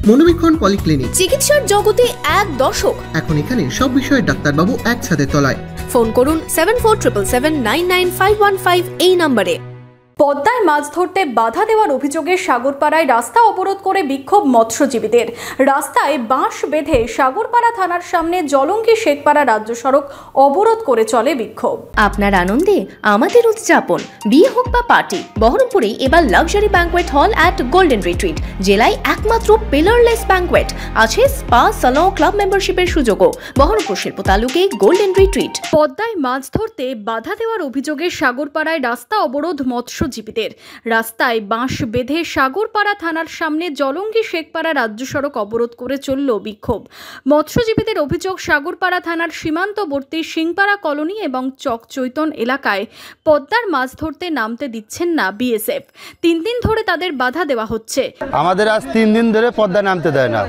মনোবীক্ষণ polyclinic, চিকিৎসার জগতে এক দশক। এখন এখানে সব বিষয়ে ডাক্তারবাবু একসাথে তলায়। ফোন করুন 7477999515 এই নম্বরে। পদ্মায় মাছ ধরতে বাধা দেওয়ার অভিযোগে সাগরপাড়ায় রাস্তা অবরোধ করে বিক্ষোভ মৎস্যজীবীদের। রাস্তায় বাঁশ বেঁধে সাগরপাড়া থানার সামনে জলঙ্গি শেখপাড়া রাজ্য সড়ক অবরোধ করে চলে বিক্ষোভ। আপনার আনন্দে আমাদের উদযাপন। বিয়ে হোক বা পার্টি, বহরমপুরে এবার luxury banquet hall at golden retreat. জেলায় একমাত্র পিলারলেস ব্যাংকোয়েট, আছে স্পা, সালন, ক্লাব মেম্বারশিপের সুযোগও। বহরমপুর শিল্প তালুকে গোল্ডেন রিট্রিট। পদ্মায় মাছ ধরতে বাধা দেওয়ার অভিযোগে সাগরপাড়ায় রাস্তা অবরোধ মৎস্যজীবীদের। রাস্তায় বাঁশ বেঁধে সাগরপাড়া থানার সামনে জলঙ্গি শেখপাড়া রাজ্য সড়ক অবরোধ করে চলল বিক্ষোভ। মৎস্যজীবীদের অভিযোগ, সাগরপাড়া থানার সীমান্তবর্তী সিংপাড়া কলোনি এবং চকচৈতন এলাকায় পদ্মার মাছ ধরতে নামতে দিচ্ছেন না বিএসএফ। 3 দিন ধরে তাদের বাধা দেওয়া হচ্ছে। আমাদের আজ 3 দিন ধরে পদ্মায় নামতে দেয় না।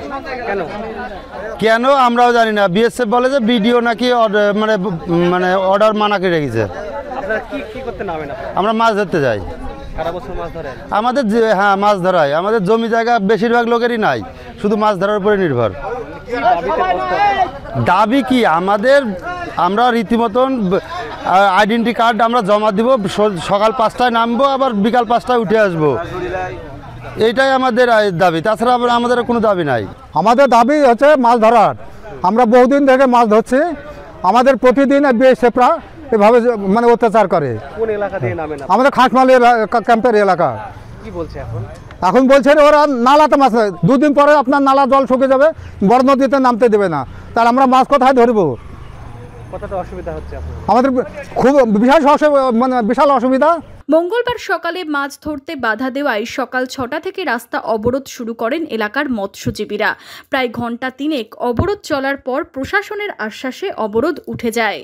কেন আমরাও জানি না। বিএসএফ বলে যে ভিডিও নাকি মানে অর্ডার মানা করে রেখেছে। আমরা মাছ ধরতে যাই। আমাদের হ্যাঁ মাছ ধরাই। আমাদের জমি জায়গা বেশিরভাগ লোকেরই নাই, শুধু মাছ ধরার উপরে নির্ভর। দাবি কি আমাদের? আমরা রীতিমতন আইডেন্টি কার্ড আমরা জমা দিব, সকাল 5টায় নামবো, আবার বিকাল 5টায় উঠে আসবো। এইটাই আমাদের দাবি, তাছাড়া আমাদের কোনো দাবি নাই। আমাদের দাবি হচ্ছে মাছ ধরার। আমরা বহুদিন থেকে মাছ ধরছি। আমাদের প্রতিদিন বিএসএফরা এভাবে মানে অত্যাচার করে। কোন এলাকা থেকে নামেন? আমাদের খাসমালি ক্যাম্পের এলাকা। কি বলছে এখন বলছে ওরা নালাতে মাছ, 2 দিন পরে আপনার নালা জল শুকিয়ে যাবে, বড় নদীতে নামতে দেবে না। তাহলে আমরা মাছ কোথায় ধরবো? কতটা অসুবিধা হচ্ছে আমাদের? খুব বিশাল অসুবিধা। মঙ্গলবার সকালে মাছ ধরতে বাধা দেওয়ায় সকাল 6টা থেকে রাস্তা অবরোধ শুরু করেন এলাকার মৎস্যজীবীরা। প্রায় ঘন্টা 3 অবরোধ চলার পর প্রশাসনের আশ্বাসে অবরোধ উঠে যায়।